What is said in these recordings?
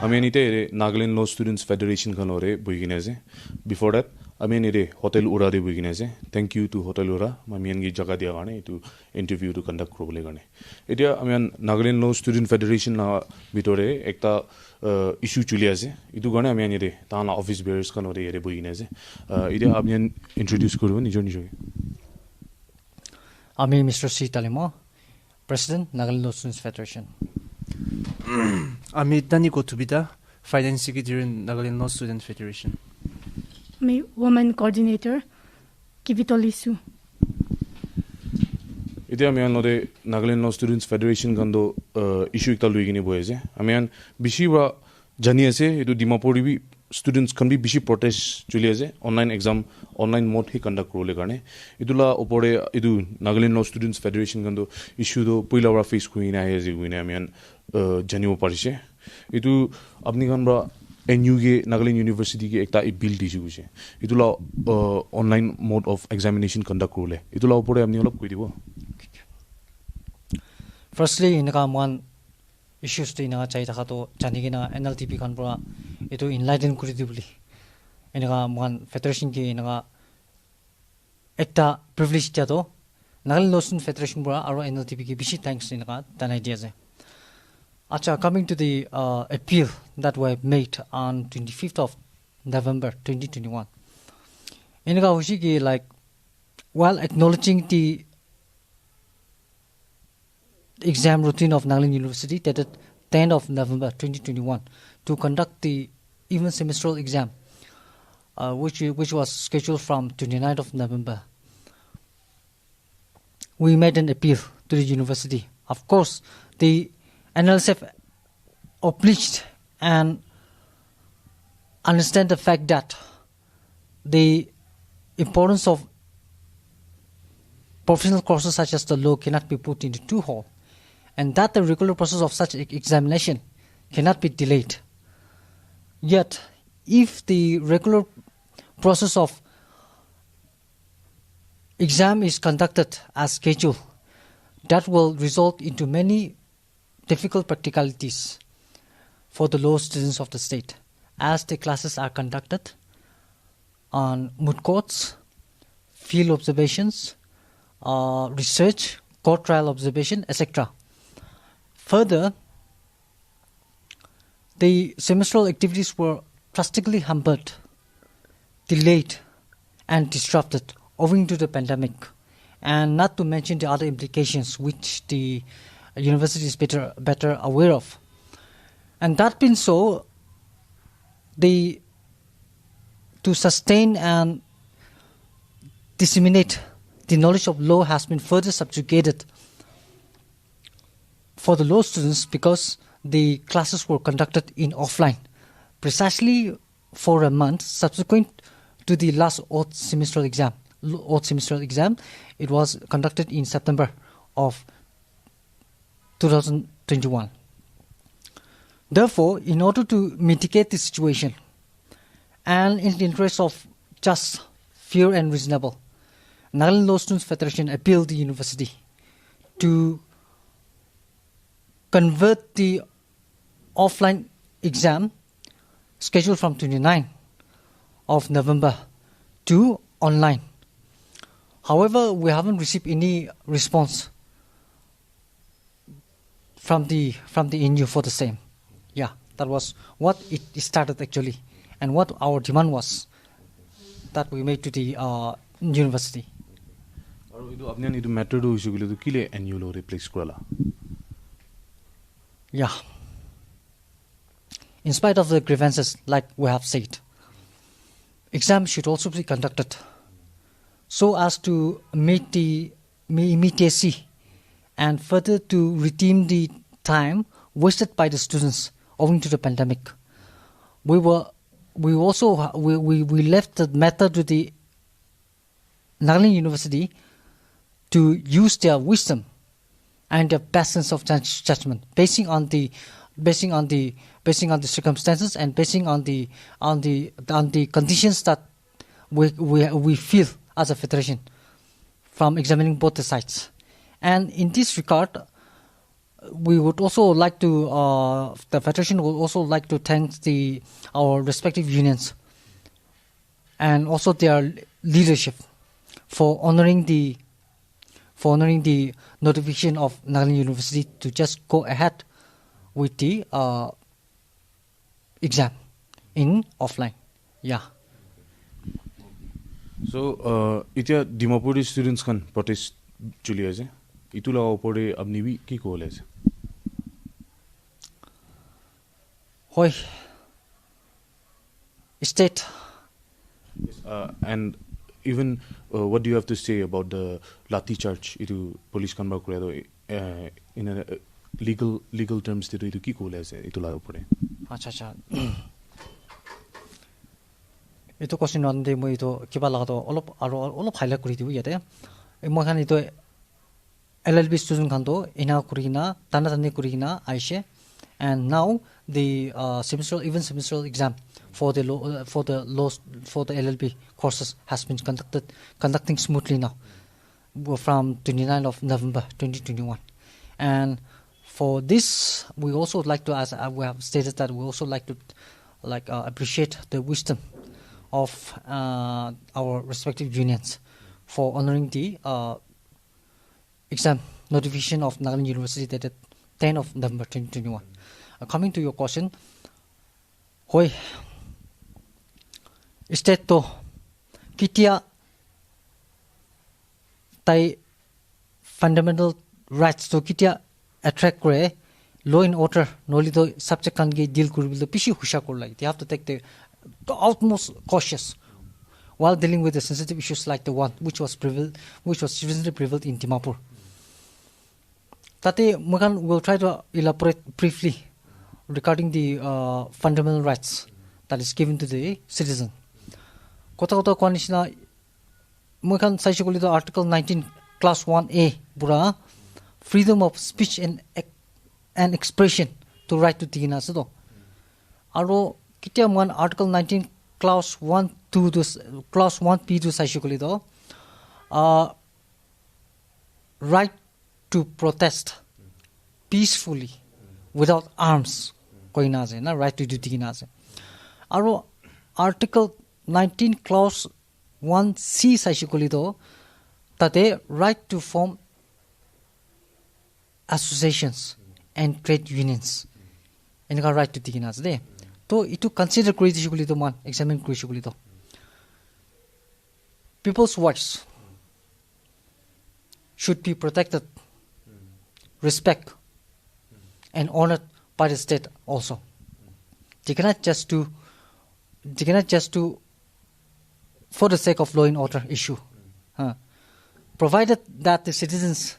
ite Nagaland Law Students Federation kanore buiginese. Before that, ite Hotel Ura de buiginese. Thank you to Hotel Ura. Gi jaga dia gane to interview to conduct probably gane. Itia Nagaland Law Student Federation na bitore ekta issue chuli ase. Itu gane ite tana office bearers kanore ere buiginese. Itia introduce kuru nijo. Mr. C. Talimo, President, Nagaland Law Students Federation. Daniko Tubita, Finance Secretary in Nagaland Law Students Federation. Woman Coordinator, Kivito Lisu. Ite Nagaland Law Students Federation gando issue ikta luigini boyese. Bishi wa jani ase itu Dimapur bi students can be bishi protest chuli ase online exam online mode hi conduct role garne idula opore idu Nagaland Law Students Federation gando issue do puila wa face kuina he ji guina janiwo parise itu apni ganbra NU ge Nagaland University ge ekta bill diju je idula online mode of examination conduct role idula opore apni olop koi dibo. Firstly inaka one issues to ina chai thaka to janigina NLTV kanpura itu enlighten kuri dibuli inaka one federation ki inaka ekta privilege ta to Nagaland Law Students Federation pura aro NLTV ki bishi thanks inaka tan idea je. Acha, coming to the appeal that were made on 25th of November 2021 inaka hoshi ki like while acknowledging the exam routine of Nagaland University dated 10th of November 2021 to conduct the even semestral exam, which was scheduled from 29th of November. We made an appeal to the university. Of course, the NLSF obliged and understand the fact that the importance of professional courses such as the law cannot be put into two halls, and that the regular process of such examination cannot be delayed. Yet, if the regular process of exam is conducted as scheduled, that will result into many difficult practicalities for the law students of the state, as the classes are conducted on moot courts, field observations, research, court trial observation, etc. Further, the semestral activities were drastically hampered, delayed, and disrupted owing to the pandemic, and not to mention the other implications which the university is better aware of. And that being so, to sustain and disseminate the knowledge of law has been further subjugated for the law students because the classes were conducted in offline precisely for a month subsequent to the last oath semestral exam. It was conducted in September of 2021. Therefore, in order to mitigate the situation and in the interest of just, fair and reasonable, Nagaland Law Students Federation appealed the university to convert the offline exam scheduled from 29th of November to online. However, we haven't received any response from the NU for the same. Yeah, that was what it started actually, and what our demand was that we made to the university. Yeah. In spite of the grievances, like we have said, exams should also be conducted so as to meet the immediacy and further to redeem the time wasted by the students owing to the pandemic. We left the matter to the Nagaland University to use their wisdom and their best sense of judgment, basing on the circumstances and basing on the conditions that we feel as a federation from examining both the sides. And in this regard, we would also like to, the Federation would also like to thank our respective unions and also their leadership for honoring the notification of Nagaland University to just go ahead with the exam in offline. Yeah. So, इतिया डिमापुरी students kan protest चली आजे. इतुला ओपरे अपनी भी की कोल है. Hoy state. And even what do you have to say about the lathi charge? Itu police kan bar kore in a legal terms itu ki kool hai itula opore. Acha. Itu question nande moi to kiba laga to olop highlight kuri dibu yate. Moi khan itu L.LB student kan to ina kurina tanda kurina aishe, and now the semestral exam for the L.LB courses has been conducting smoothly now from 29th of November 2021. And for this, we also like to, as we have stated, that we also like to appreciate the wisdom of our respective unions for honoring the exam notification of Nagaland University dated 10th of November 2021. Coming to your question, hoy state to kitia tai fundamental rights to kitia attract kore law and order noli to subject kan ge deal kuri bil pishi husha kor like they have to take the utmost cautious while dealing with the sensitive issues like the one which was recently prevailed in Dimapur. Tate Mugan will try to elaborate briefly regarding the fundamental rights that is given to the citizen. Kota Kwanishna Mugan Saishikulido Article 19 Class 1A Bura freedom of speech and expression to right to tigina sado. Aro kitia man Article 19 Class 1 to Class 1P to Saishikulido right to protest peacefully without arms koinaze na right to duty kinaze. Aro Article 19 Clause 1C saishikulido tate right to form associations and trade unions. Enika right to tikinaze de. To itu consider kritikulito man examine kritikulito. People's voice should be protected, respect, and honored by the state also. They cannot just do for the sake of law and order issue. Provided that the citizens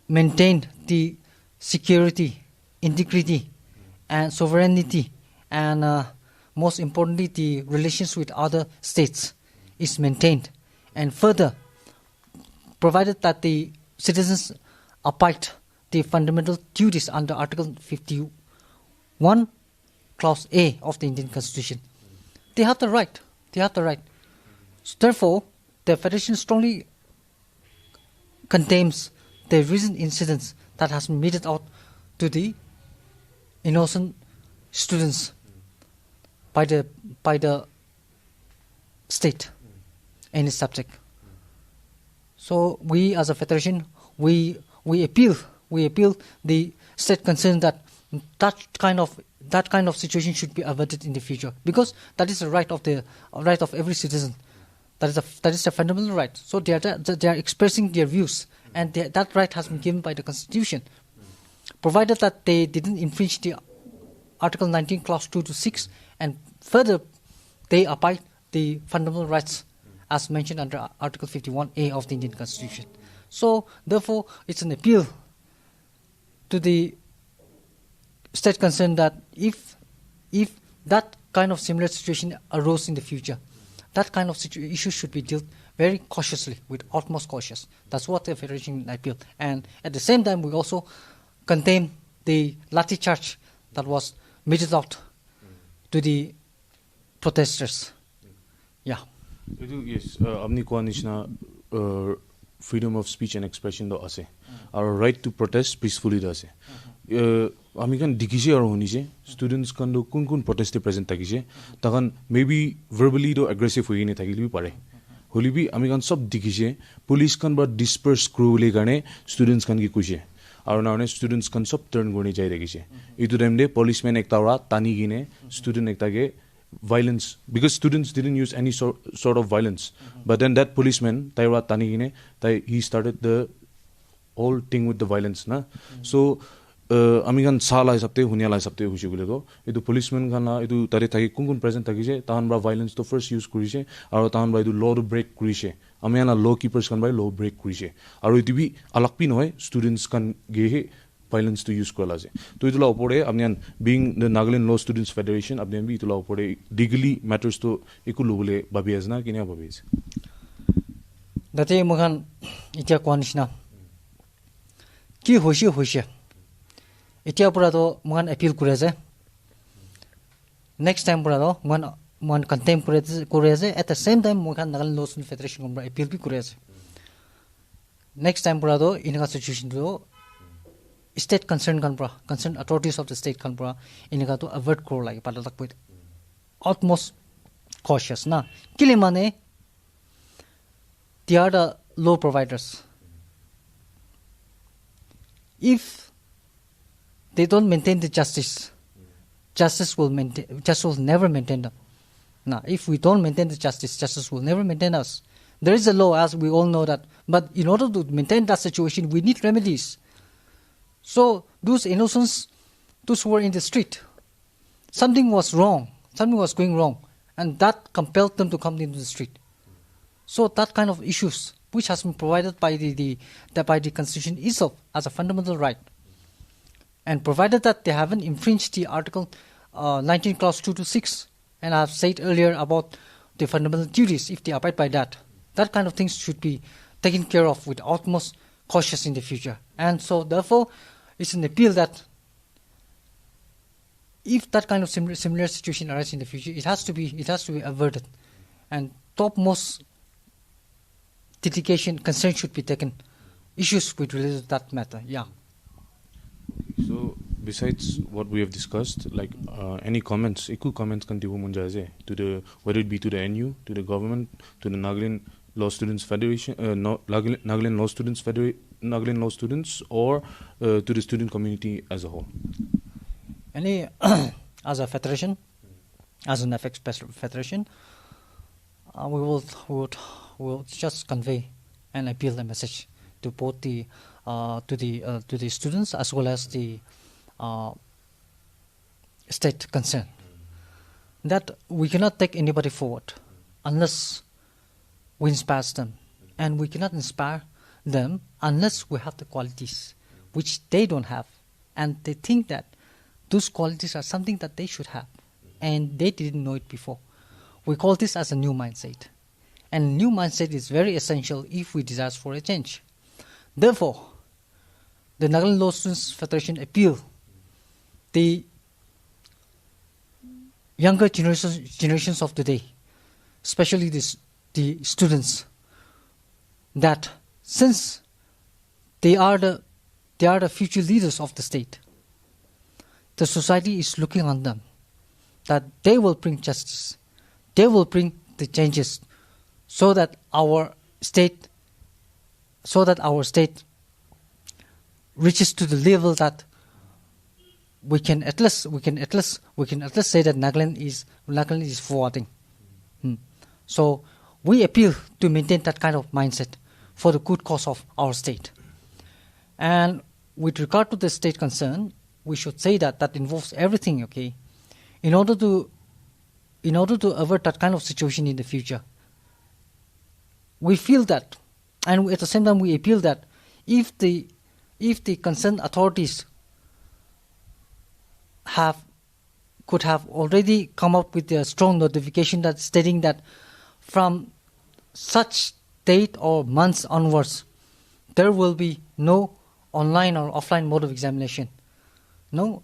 maintain the security, integrity, and sovereignty, and most importantly, the relations with other states is maintained, and further, provided that the citizens abide the fundamental duties under Article 51, Clause A of the Indian Constitution. They have the right. So therefore, the Federation strongly condemns the recent incidents that has been meted out to the innocent students by the state and its subject. So we as a federation, we appeal the state concerned that kind of situation should be averted in the future, because that is the right of every citizen. That is the fundamental right. So they are expressing their views, and that right has been given by the Constitution, provided that they didn't infringe the Article 19 Clause 2 to 6, and further they abide the fundamental rights as mentioned under Article 51A of the Indian Constitution. So therefore, it's an appeal to the state concerned that if that kind of similar situation arose in the future, that kind of issue should be dealt very cautiously, with utmost cautious. That's what the Federation appeal. And at the same time, we also condemn the lathi charge that was meted out to the protesters. Yeah. Yes, Amni Kwanishna freedom of speech and expression do ase our right to protest peacefully do ase ami kan dikise aru hunise students kan do kun protest present takise takan maybe verbally do aggressive hoine thakili pare holibi ami kan sob dikise police kan ba disperse crew gane students kan ki kuise aru na students kan sob turn gone jai rakise itu time de policeman ekta ra tani gine student ekta ge violence because students didn't use any sort of violence but then that policeman taira tani gine he started the whole thing with the violence na so ami kan sala hisabte hunia hisabte hushi gule do itu policeman kana itu tare thaki kun present thakise tahan bra violence to first use kurise aru tahan bra itu law to break kurise ami ana law keepers kan bra law break kurise aru itu bi alak pi noy students kan ge violence to use kola je to itula opore apnian being the Nagaland Law Students Federation apnian bi itula opore legally matters to ikulu bole babias na kinia babias date mohan itia kwanishna ki hoshi itia pura do mohan appeal kure je next time pura do mohan contempt kure je at the same time mohan Nagaland Law Students Federation ko appeal bi kure je next time pura do inga situation do state concerned authorities of the state kanpra inga to avert kro lagi palatak put utmost cautious na kile mane they are the law providers if they don't maintain the justice will never maintain them now if we don't maintain the justice will never maintain us there is a law as we all know that but in order to maintain that situation we need remedies. So those innocents, those who were in the street, something was going wrong, and that compelled them to come into the street. So that kind of issues, which has been provided by the Constitution itself as a fundamental right, and provided that they haven't infringed the Article 19 Clause 2 to 6, and I have said earlier about the fundamental duties, if they abide by that kind of things should be taken care of with utmost cautious in the future. And so therefore, it's an appeal that if that kind of similar situation arises in the future, it has to be averted, and topmost dedication concern should be taken. Issues with related to that matter. Yeah. So besides what we have discussed, like any comments, equal comments can divu munjaze to the whether it be to the NU, to the government, to the Nagaland Law Students Federation, Nagaland Law Students Federation. Nagaland Law Students or to the student community as a whole? Any as a federation, as an FX federation, we will just convey and appeal a message to both the to the students as well as the state concerned that we cannot take anybody forward unless we inspire them, and we cannot inspire them unless we have the qualities which they don't have, and they think that those qualities are something that they should have and they didn't know it before. We call this as a new mindset, and new mindset is very essential if we desire for a change. Therefore, the Nagaland Law Students Federation appeal the younger generations of today, especially the students, that since they are the future leaders of the state, the society is looking on them, that they will bring justice, they will bring the changes, so that our state reaches to the level that we can at least say that Nagaland is forwarding. So we appeal to maintain that kind of mindset for the good cause of our state. And with regard to the state concern, we should say that involves everything, okay? In order to avert that kind of situation in the future, we feel that, and at the same time we appeal that if the concerned authorities could have already come up with a strong notification that stating that from such date or months onwards, there will be no online or offline mode of examination. No,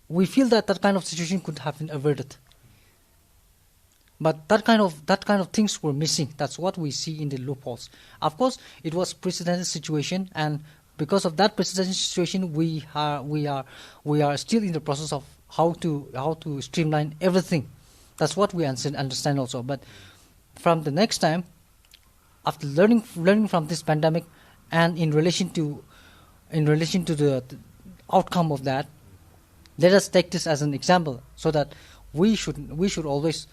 we feel that kind of situation could have been averted. But that kind of things were missing. That's what we see in the loopholes. Of course, it was precedented situation, and because of that precedented situation, we are still in the process of how to streamline everything. That's what we understand also. But from the next time, after learning from this pandemic, and in relation to the outcome of that, let us take this as an example, so that we should always,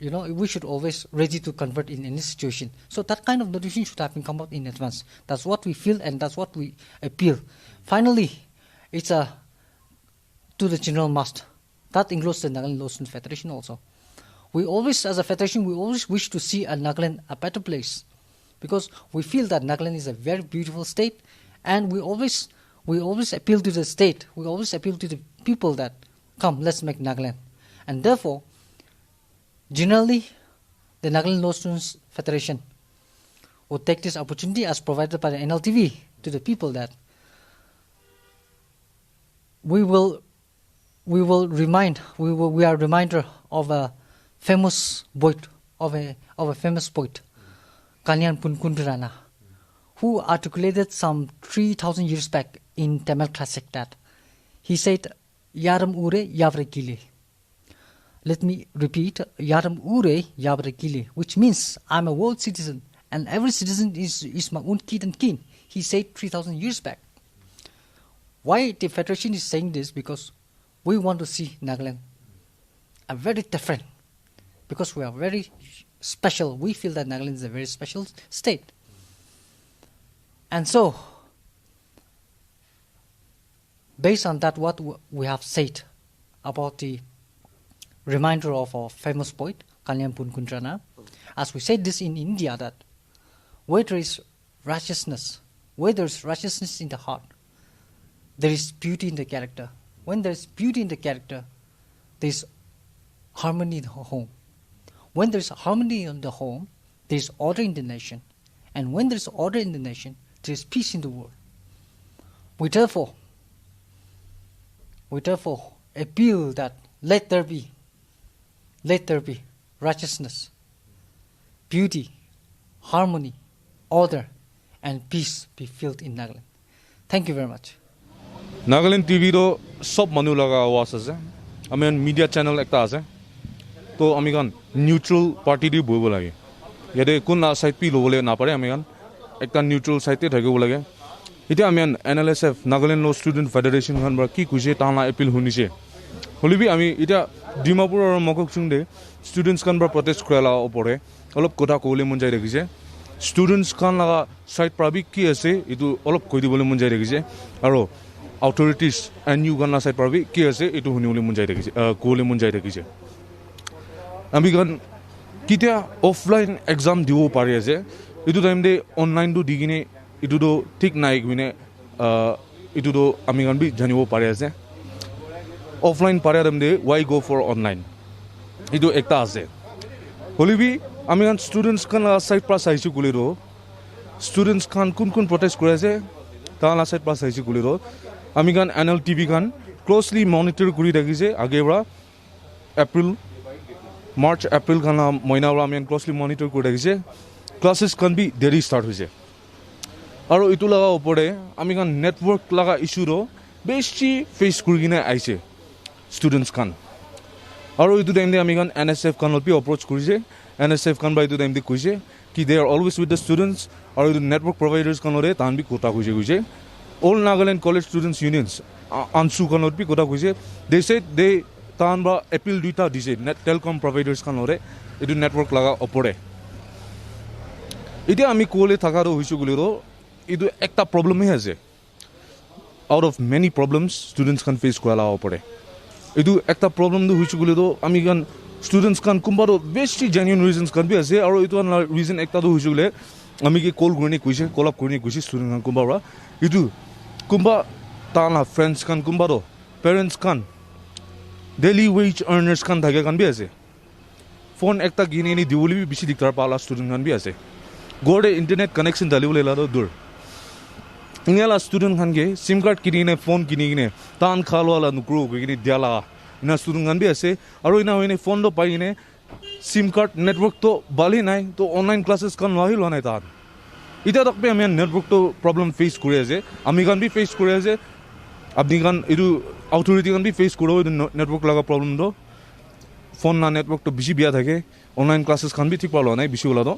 we should always ready to convert in any situation. So that kind of notification should have been come out in advance. That's what we feel, and that's what we appeal. Finally, it's to the general mass. That includes the Nagaland Law Students Federation also. We always, as a federation, we always wish to see Nagaland a better place, because we feel that Nagaland is a very beautiful state, and we always appeal to the state. We always appeal to the people that come, let's make Nagaland. And therefore, generally, the Nagaland Law Students Federation would take this opportunity as provided by the NLTV to the people that we are a reminder of a famous poet, Kalyan Punkundrana, who articulated some 3,000 years back in Tamil classic that he said, Yaram Ure Yavre Gile. Let me repeat, Yaram Ure Yavre Gile, which means I'm a world citizen and every citizen is my own kid and kin. He said 3,000 years back. Why the Federation is saying this? Because we want to see Nagaland a very different, because we are very special. We feel that Nagaland is a very special state. And so, based on that, what we have said about the reminder of our famous poet, Kalyan Punkundrana, as we said this in India, that where there is righteousness in the heart, there is beauty in the character. When there is beauty in the character, there is harmony in the home. When there is harmony in the home, there is order in the nation. And when there is order in the nation, there is peace in the world. We therefore appeal that let there be righteousness, beauty, harmony, order, and peace be filled in Nagaland. Thank you very much. Nagaland TV do sob manu laga awas ase. Amen media channel ekta ase. To amigan neutral party di boibo lage. Yade kun na side pi lobole na pare amigan ekta neutral side te thakibo lage. Ite amian NLSF Nagaland Law Student Federation khan bar ki kuise tana appeal hunise. Holibi ami ita Dimapur or Mokokchung de students khan bar protest krala opore. Olop kotha kole mun jai rakhise. Students khan laga side prabi ki ase itu olop koi dibole mun jai rakhise. Aro authorities and you gonna side prabi ki ase itu hunibole mun jai rakhise. Kole mun jai rakhise. Ami gan kitia offline exam dibo pare ase. Itu time de online do digine itu do thik nai gine itu do ami gan bi janibo pare ase. Offline pare time de why go for online? Itu ekta ase. Holibi ami gan students kan side pra saisu kuliro. Students kan kun protest kore ase. Ta la side pra saisu kuliro. Ami gan NLTV kan closely monitor kuri rakhise agera March April kana moina ra ami closely monitor kuri rakhise. Classes can be deri start hoise. Aro itu laga opore ami kan network laga issue ro beshi face kurigina aise students kan. Aro itu time de ami kan NSF kan opi approach kurise. NSF kan by itu time de kuise ki they are always with the students. Aro itu network providers kan ore tan bi kota kuise. All Nagaland college students unions ansu kan opi kota kuise. They said they tan ba appeal duita dise net telecom providers kan ore itu network laga opore. Ite ami kole thakaro hoisu gulero idu ekta problem he ase. Out of many problems students can face koala opore. Idu ekta problem do hoisu gulero ami gan students kan kumbaro best genuine reasons kan bi ase aro itu an reason ekta do hoisu gule ami ke call gurni kuise call up gurni kuise student kan kumbara itu kumba tana friends kan kumbaro parents kan daily wage earners kan thage kan bi ase. Phone ekta gini ni diuli bi bishi diktar pala student kan bi ase. Gode internet connection dalibole la do dur. Ingela student khan ge sim card kinine phone kinine tan khalwala nukru gini diala ina student khan bi ase aro ina hoine phone do paine SIM card network तो बाली নাই तो online classes kan lahi lo nai tar ita tak pe ami network to problem face kore ase ami kan bi face kore ase apni kan edu authority kan bi face koro network laga problem do phone na network to bishi bia thake online classes kan bi thik pa lo nai bishi ola do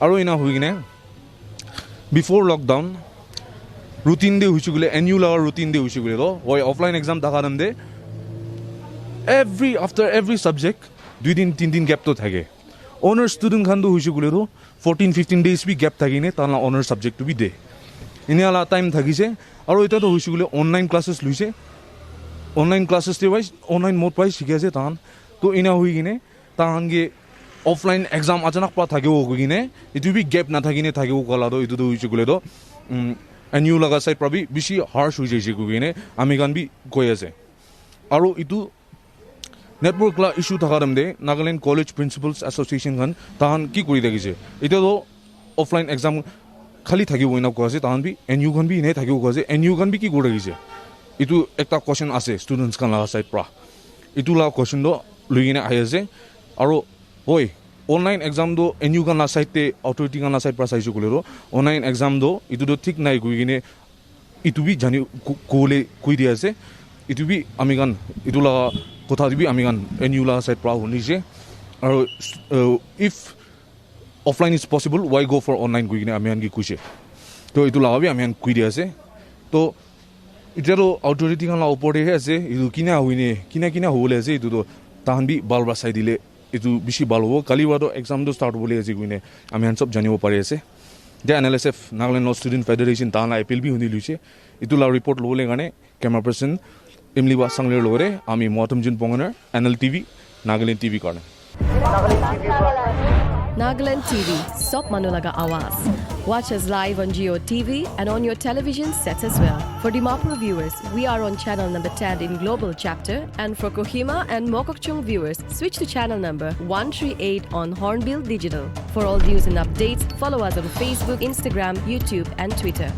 aro ina hui gine before lockdown routine de huichu gule NU laga routine de huichu gule do oi offline exam dakaram de after every subject 2 दिन 3 दिन gap तो থাকে honour student খান তো হইছে গুলে তো 14 15 days B gap থাকিনে তানা honour subject B দে ইনিয়ালা time থাকিছে আৰু এটা তো হইছে গুলে অনলাইন ক্লাसेस লইছে অনলাইন ক্লাसेस তে ভাই অনলাইন মোড পাই শিখাছে তান তো ইনা হই গিনে তানগে অফলাইন এক্সাম আচানক পা থাকিও গিনে ইতু বি গ্যাপ না থাকিনে থাকিও কলা তো ইতু তো হইছে গুলে তো এনিউ লাগা সাইড প্রবি বেশি হার্শ হই যাইছে গিনে আমি গান বি কই আছে আৰু ইতু नेटवर्क ला इशू थकाराम दे नागालैंड कॉलेज प्रिंसिपल्स एसोसिएशन खान तान की करी देखिसे इते तो ऑफलाइन एग्जाम खाली थाकी होइना कोसे तान भी एनयू खान भी नै थाकी कोसे एनयू खान भी की गोड़ देखिसे इतु एकटा क्वेश्चन आसे स्टूडेंट्स खान ला साइड प्रा इतु ला क्वेश्चन दो लुइने आइसे आरो ओय ऑनलाइन एग्जाम दो एनयू खान ला साइड ते अथॉरिटी खान ला साइड प्रा साइजो कोलेरो ऑनलाइन एग्जाम दो इतु दो ठीक नाइ गुइने इतु भी जानि कोले कुइ दियासे इतु भी आमी गान इतु ला কথা দিবি আমি গান এনিউলা সাইড প্রা হনিছে আৰু if offline is possible why go for online গুইনে আমি আনকি কুইছে তো ইতু লাগাবি আমি আন কুই দি আছে তো এটা তো অথরিটি খান উপরে আছে ইতু কিনা হইনে কিনা হলে আছে ইতু তো তাহান বি বাল বাসাই দিলে ইতু বেশি ভালো হবো কালি বাদো এক্সাম তো স্টার্ট বলে আছে গুইনে আমি আন সব জানিব পারি আছে যে NLSF Nagaland law student federation তাহান আইপিএল বি হনি লইছে ইতু লা রিপোর্ট ললে গানে camera person Imliwa Sangler Lore, Ami Motumjun Pongoner, NLTV, Nagaland TV Karna. Nagaland TV, Sop Manulaga Awas. Watch us live on Geo TV and on your television sets as well. For Dimapur viewers, we are on channel number 10 in Global Chapter, and for Kohima and Mokokchung viewers, switch to channel number 138 on Hornbill Digital. For all news and updates, follow us on Facebook, Instagram, YouTube and Twitter.